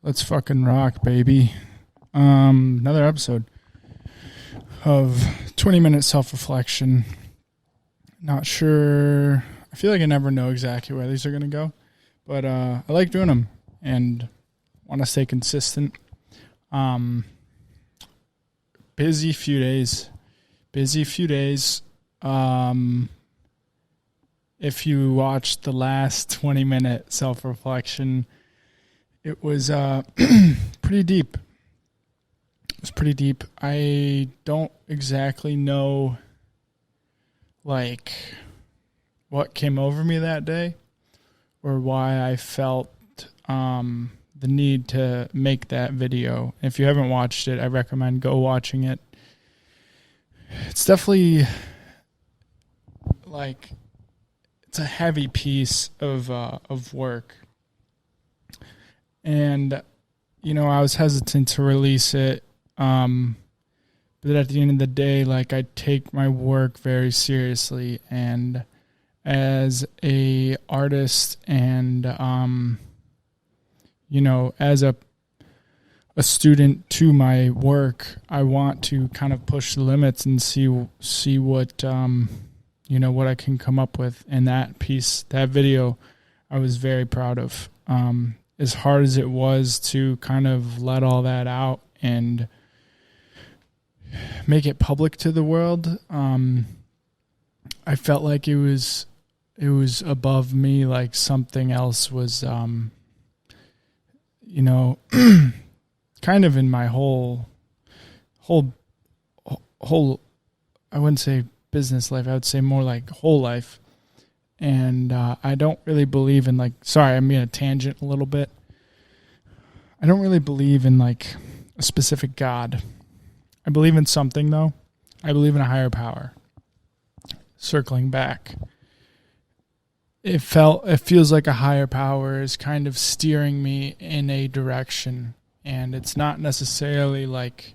Let's fucking rock, baby. Another episode of 20-minute self-reflection. Not sure. I feel like I never know exactly where these are going to go, but I like doing them and want to stay consistent. Busy few days. If you watched the last 20-minute self-reflection, it was pretty deep. It was pretty deep. I don't exactly know, like, what came over me that day or why I felt the need to make that video. If you haven't watched it, I recommend go watching it. It's definitely, like, it's a heavy piece of work. And, you know, I was hesitant to release it. But at the end of the day, like, I take my work very seriously. And as a artist and, you know, as a student to my work, I want to kind of push the limits and see what, you know, what I can come up with. And that video, I was very proud of. As hard as it was to kind of let all that out and make it public to the world, I felt like it was above me, like something else was, you know, kind of in my whole, I wouldn't say business life, I would say more like whole life. And I don't really believe in, like, sorry, I'm being a tangent a little bit. I don't really believe in, like, a specific God. I believe in something, though. I believe in a higher power. Circling back, it feels like a higher power is kind of steering me in a direction, and it's not necessarily like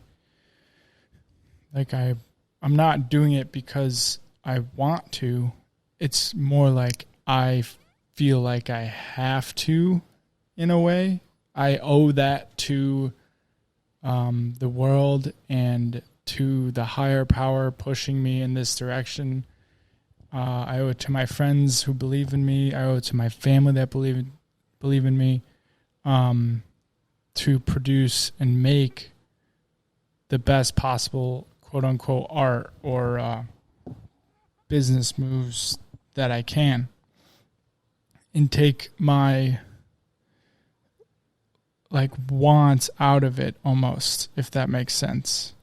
I'm not doing it because I want to. It's more like I feel like I have to, in a way. I owe that to the world and to the higher power pushing me in this direction. I owe it to my friends who believe in me. I owe it to my family that believe in me, to produce and make the best possible quote-unquote art or business moves that I can, and take my, like, wants out of it almost, if that makes sense.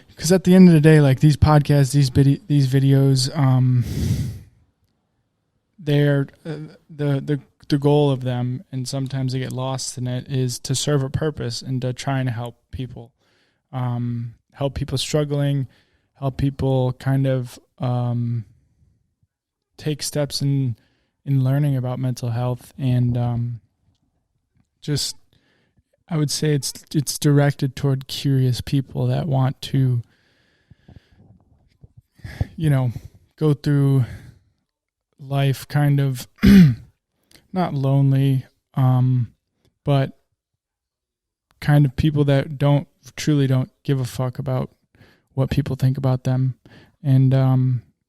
Because at the end of the day, like, these podcasts, these videos, they're the goal of them, and sometimes they get lost in it, is to serve a purpose and to try and help people struggling, help people kind of take steps in learning about mental health, and just, I would say it's directed toward curious people that want to, you know, go through life kind of not lonely, but kind of people that truly don't give a fuck about what people think about them, and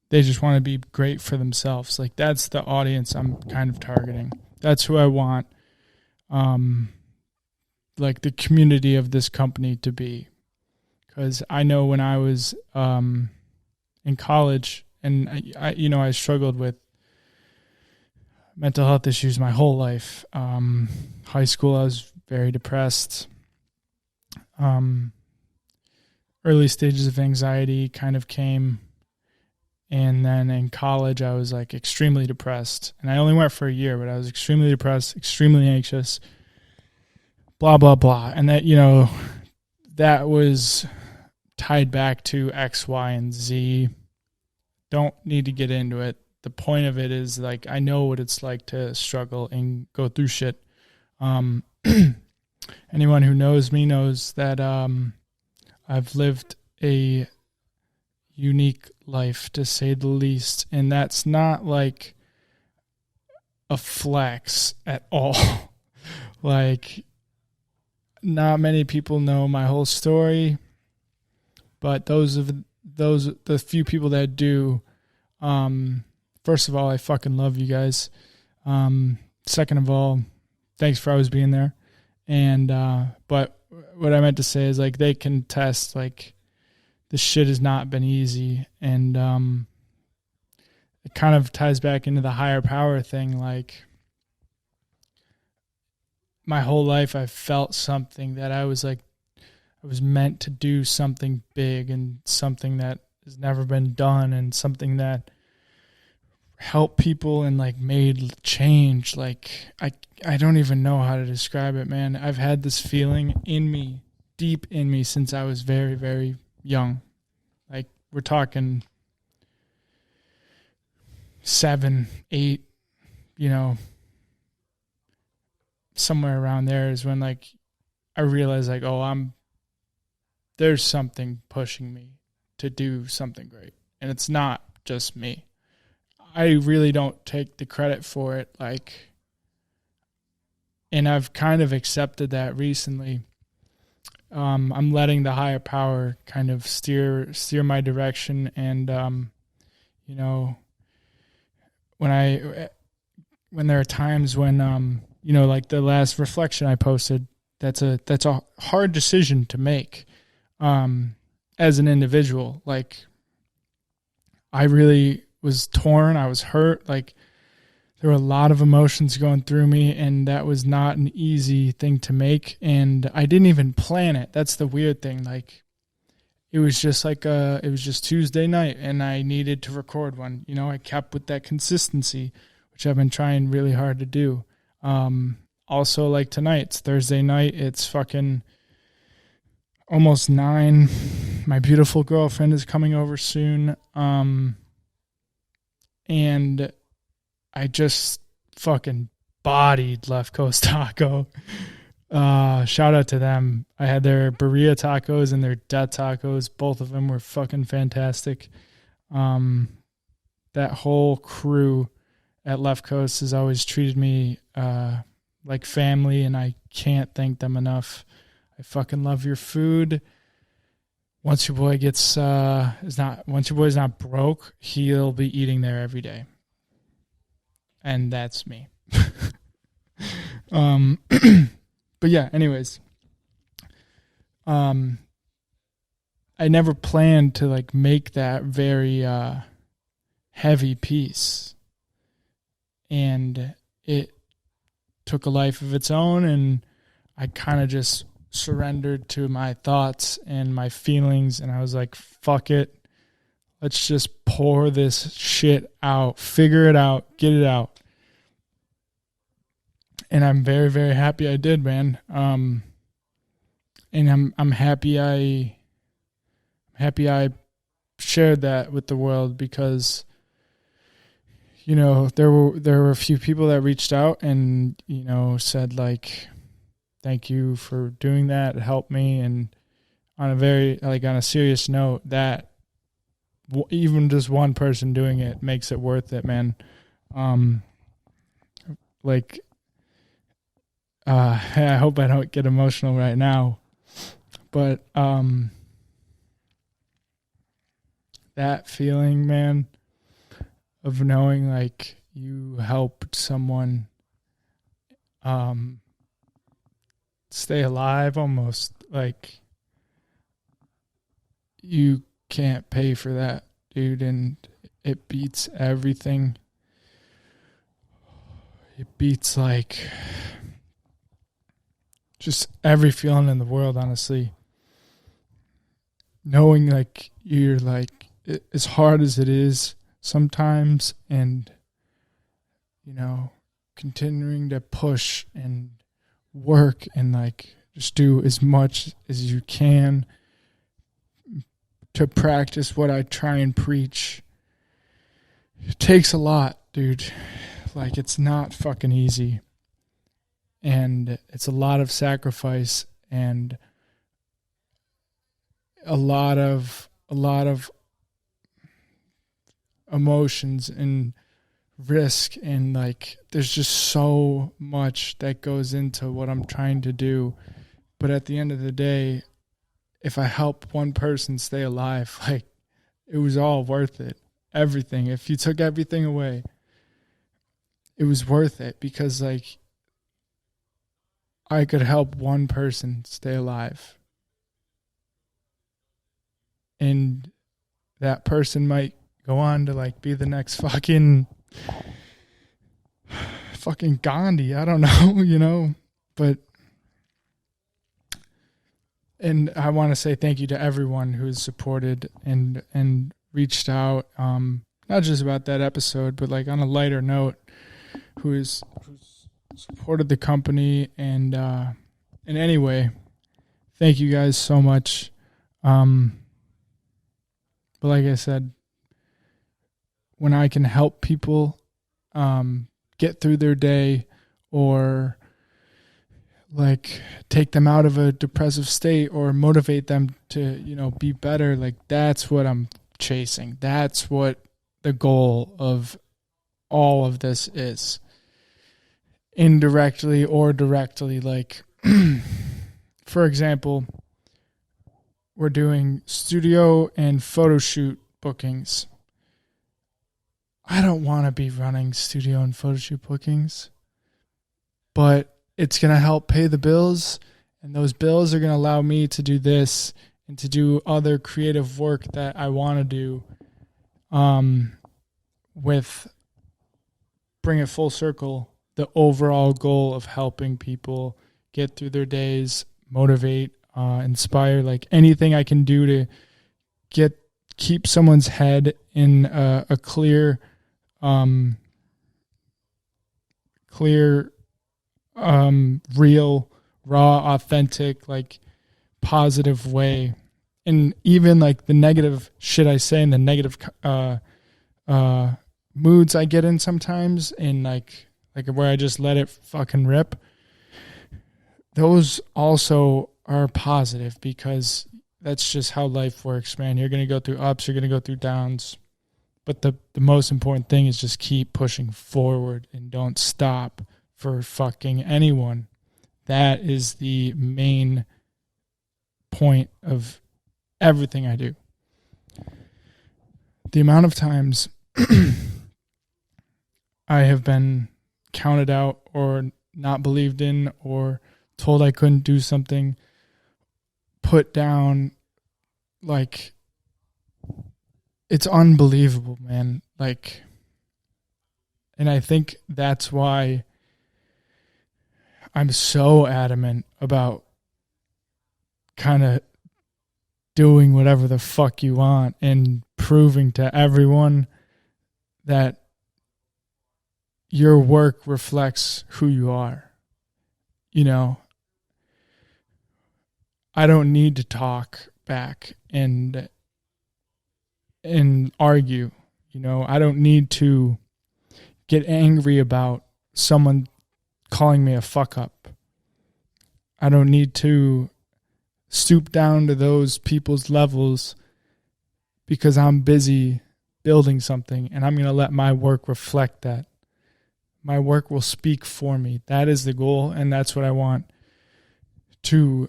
they just want to be great for themselves. Like, that's the audience I'm kind of targeting. That's who I want, like, the community of this company to be. Because I know when I was in college, and I struggled with mental health issues my whole life. High school, I was very depressed. Early stages of anxiety kind of came. And then in college, I was, like, extremely depressed. And I only went for a year, but I was extremely depressed, extremely anxious, blah, blah, blah. And that, you know, that was tied back to X, Y, and Z. Don't need to get into it. The point of it is, like, I know what it's like to struggle and go through shit. Anyone who knows me knows that I've lived a unique life, to say the least, and that's not like a flex at all. Like, not many people know my whole story, but the few people that do, first of all, I fucking love you guys. Second of all, thanks for always being there. And but what I meant to say is, like, they can test, like, this shit has not been easy. And it kind of ties back into the higher power thing. Like, my whole life I felt something that I was meant to do something big and something that has never been done and something that helped people and, like, made change. Like, I don't even know how to describe it, man. I've had this feeling in me, deep in me, since I was very, very young. Like, we're talking 7, 8, somewhere around there is when, like, I realized, like, there's something pushing me to do something great. And it's not just me. I really don't take the credit for it. Like, and I've kind of accepted that recently. I'm letting the higher power kind of steer my direction. And, when there are times when, like the last reflection I posted, that's a hard decision to make, as an individual. Like, I really was torn. I was hurt. Like, there were a lot of emotions going through me, and that was not an easy thing to make. And I didn't even plan it. That's the weird thing. Like, it was just Tuesday night, and I needed to record one. I kept with that consistency, which I've been trying really hard to do. Also, like, tonight, it's Thursday night. It's fucking almost 9. My beautiful girlfriend is coming over soon. And I just fucking bodied Left Coast Taco. Shout out to them. I had their birria tacos and their death tacos. Both of them were fucking fantastic. That whole crew at Left Coast has always treated me like family, and I can't thank them enough. I fucking love your food. Once your boy once your boy's not broke, he'll be eating there every day. And that's me. But yeah, anyways. I never planned to, like, make that very heavy piece. And it took a life of its own, and I kind of just surrendered to my thoughts and my feelings, and I was like, fuck it. Let's just pour this shit out, figure it out, get it out. And I'm very, very happy I did, man. And I'm happy I shared that with the world, because there were a few people that reached out and said, like, thank you for doing that. It helped me. And on a serious note, that even just one person doing it makes it worth it, man. I hope I don't get emotional right now, but that feeling, man, of knowing, like, you helped someone stay alive, almost, like, you can't pay for that, dude, and it beats everything. It beats, like, just every feeling in the world, honestly. Knowing, like, you're, like, as hard as it is sometimes, and continuing to push and work and, like, just do as much as you can to practice what I try and preach. It takes a lot, dude. Like, it's not fucking easy, and it's a lot of sacrifice and a lot of emotions and risk, and, like, there's just so much that goes into what I'm trying to do, But at the end of the day, if I help one person stay alive, like, it was all worth it. Everything. If you took everything away, it was worth it, because like I could help one person stay alive. And that person might go on to like be the next fucking Gandhi. I don't know, but and I want to say thank you to everyone who's supported and reached out, not just about that episode, but like on a lighter note, who's supported the company. And anyway, thank you guys so much. But like I said, when I can help people get through their day, or like take them out of a depressive state, or motivate them to, be better, like that's what I'm chasing. That's what the goal of all of this is. Indirectly or directly, like for example, we're doing studio and photo shoot bookings. I don't want to be running studio and photo shoot bookings, but it's going to help pay the bills, and those bills are going to allow me to do this and to do other creative work that I want to do, with, bring it full circle, the overall goal of helping people get through their days, motivate, inspire, like anything I can do to keep someone's head in a clear, real, raw, authentic, like positive way. And even like the negative shit I say and the negative moods I get in sometimes, and like where I just let it fucking rip, those also are positive, because that's just how life works, man. You're going to go through ups, you're going to go through downs. But the most important thing is just keep pushing forward and don't stop for fucking anyone. That is the main point of everything I do. The amount of times I have been counted out or not believed in or told I couldn't do something, put down, like, it's unbelievable, man. Like, and I think that's why I'm so adamant about kind of doing whatever the fuck you want and proving to everyone that your work reflects who you are. I don't need to talk back and argue. I don't need to get angry about someone calling me a fuck up. I don't need to stoop down to those people's levels, because I'm busy building something, and I'm going to let my work reflect that. My work will speak for me. That is the goal, and that's what I want to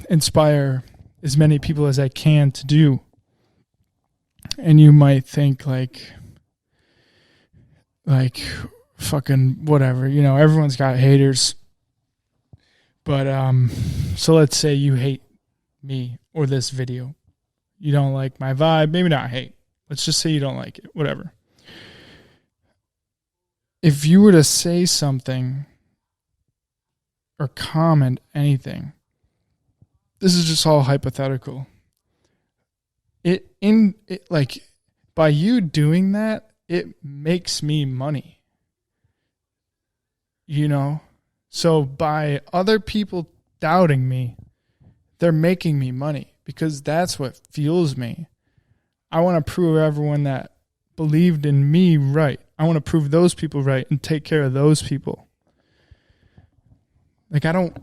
inspire as many people as I can to do. And you might think like fucking whatever, everyone's got haters. But so let's say you hate me or this video. You don't like my vibe, maybe not hate. Let's just say you don't like it, whatever. If you were to say something or comment anything, this is just all hypothetical. Like, by you doing that, it makes me money. So by other people doubting me, they're making me money, because that's what fuels me. I want to prove everyone that believed in me right. I want to prove those people right and take care of those people. Like, I don't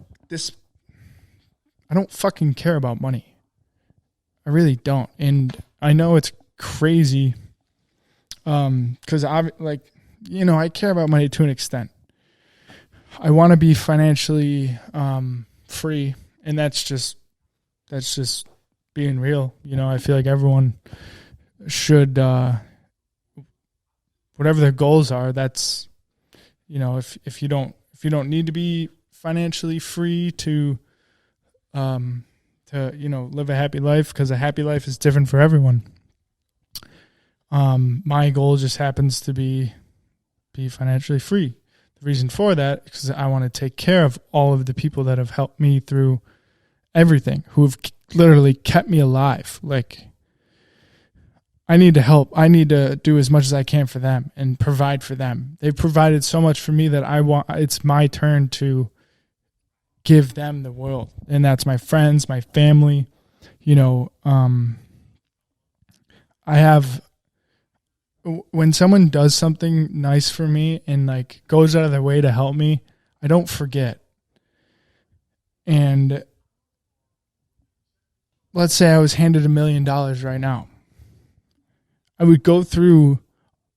fucking care about money. I really don't. And I know it's crazy, because I care about money to an extent. I want to be financially free, and that's just being real. I feel like everyone should, whatever their goals are, that's, if you don't need to be financially free to live a happy life, because a happy life is different for everyone. My goal just happens to be financially free. The reason for that is because I want to take care of all of the people that have helped me through everything, who have literally kept me alive. Like, I need to help. I need to do as much as I can for them and provide for them. They've provided so much for me that it's my turn to give them the world. And that's my friends, my family. When someone does something nice for me and like goes out of their way to help me, I don't forget. And let's say I was handed $1 million right now. I would go through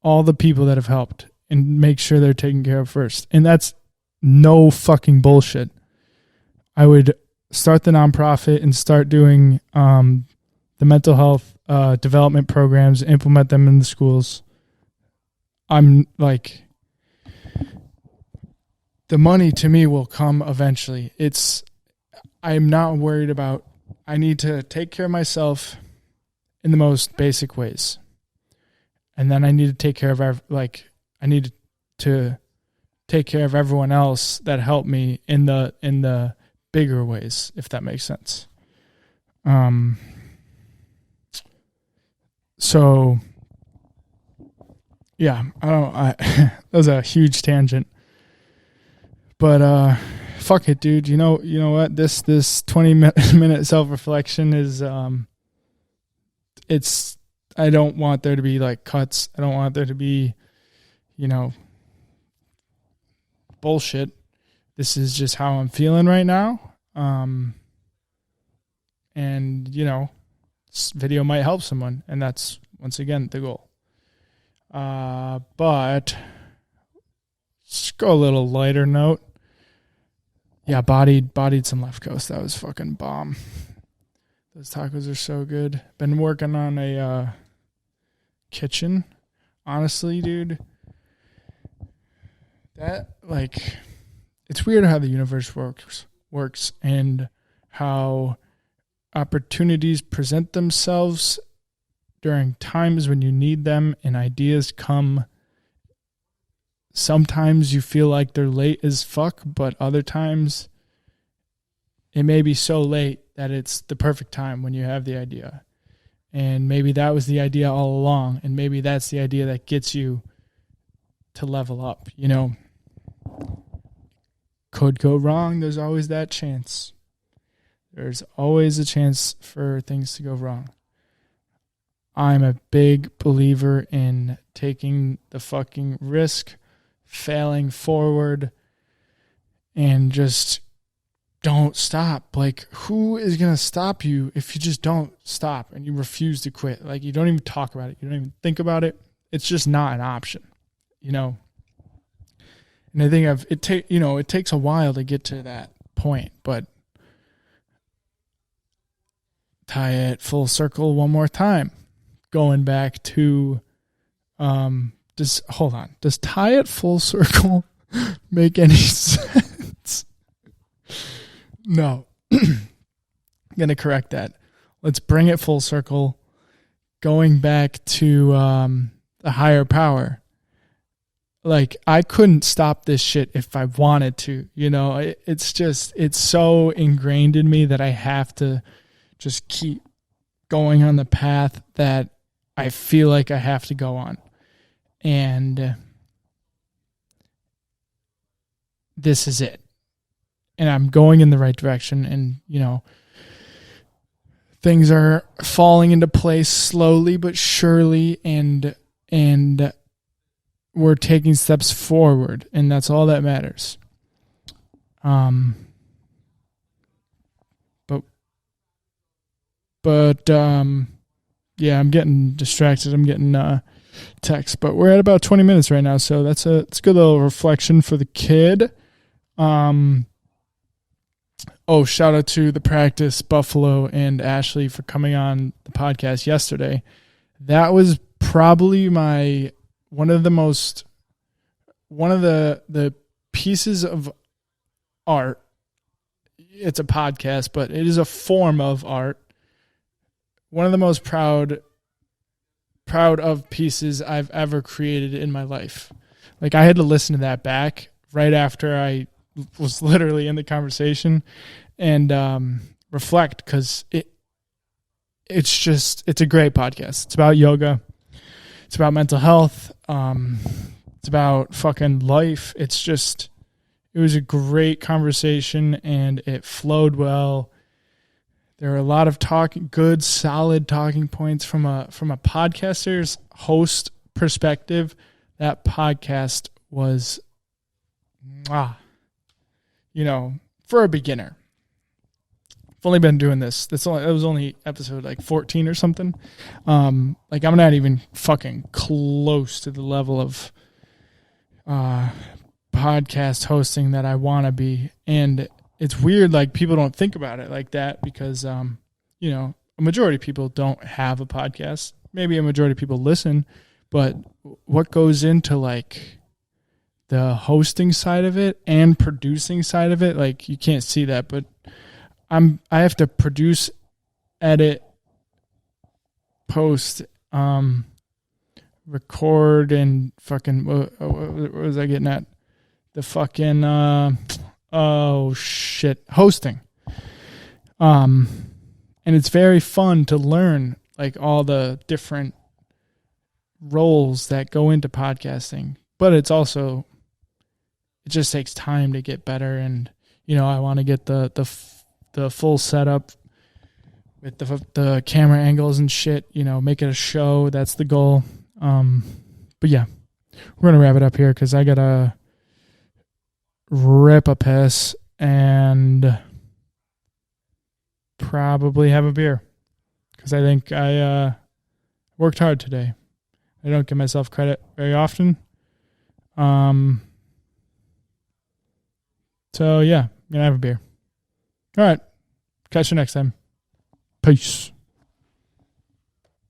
all the people that have helped and make sure they're taken care of first. And that's no fucking bullshit. I would start the nonprofit and start doing the mental health development programs, implement them in the schools. I'm like, the money to me will come eventually. I'm not worried about, I need to take care of myself in the most basic ways. And then I need to take care of, I need to take care of everyone else that helped me in the bigger ways, if that makes sense. So yeah, that was a huge tangent, but fuck it, dude. You know what? This 20-minute self-reflection is, I don't want there to be like cuts. I don't want there to be, bullshit. This is just how I'm feeling right now. And this video might help someone, and that's once again the goal. But let's go a little lighter note. Yeah, bodied some Left Coast. That was fucking bomb. Those tacos are so good. Been working on a kitchen. Honestly, dude, that it's weird how the universe works and how opportunities present themselves during times when you need them, and ideas come. Sometimes you feel like they're late as fuck, but other times it may be so late that it's the perfect time when you have the idea. And maybe that was the idea all along, and maybe that's the idea that gets you to level up, Could go wrong. There's always that chance. There's always a chance for things to go wrong. I'm a big believer in taking the fucking risk, failing forward, and just don't stop. Like, who is going to stop you if you just don't stop and you refuse to quit? Like, you don't even talk about it. You don't even think about it. It's just not an option, And I think it takes a while to get to that point, but tie it full circle one more time. Going back to, does tie it full circle make any sense? No. I'm going to correct that. Let's bring it full circle. Going back to the higher power. Like, I couldn't stop this shit if I wanted to. It's so ingrained in me that I have to just keep going on the path that I feel like I have to go on. And this is it. And I'm going in the right direction, and, things are falling into place slowly but surely, and we're taking steps forward, and that's all that matters. But yeah, I'm getting distracted. I'm getting text, but we're at about 20 minutes right now, so it's a good little reflection for the kid. Oh, shout out to The Practice, Buffalo, and Ashley for coming on the podcast yesterday. That was probably one of the pieces of art. It's a podcast, but it is a form of art. One of the most proud of pieces I've ever created in my life. Like, I had to listen to that back right after I was literally in the conversation and reflect, because it's a great podcast. It's about yoga. It's about mental health. It's about fucking life. It was a great conversation and it flowed well. There are a lot of good, solid talking points from a podcaster's host perspective. That podcast was, for a beginner. I've only been doing this. It was only episode like 14 or something. I'm not even fucking close to the level of podcast hosting that I want to be. And it's weird, like, people don't think about it like that because, a majority of people don't have a podcast. Maybe a majority of people listen, but what goes into, like, the hosting side of it and producing side of it, like, you can't see that, but I have to produce, edit, post, record, and fucking, what was I getting at? The fucking, hosting. And it's very fun to learn, like, all the different roles that go into podcasting, but it just takes time to get better. And, I want to get the full setup with the camera angles and shit, make it a show. That's the goal. But yeah, we're going to wrap it up here because I got to rip a piss and probably have a beer because I think I worked hard today. I don't give myself credit very often. So yeah, I'm going to have a beer. All right. Catch you next time. Peace.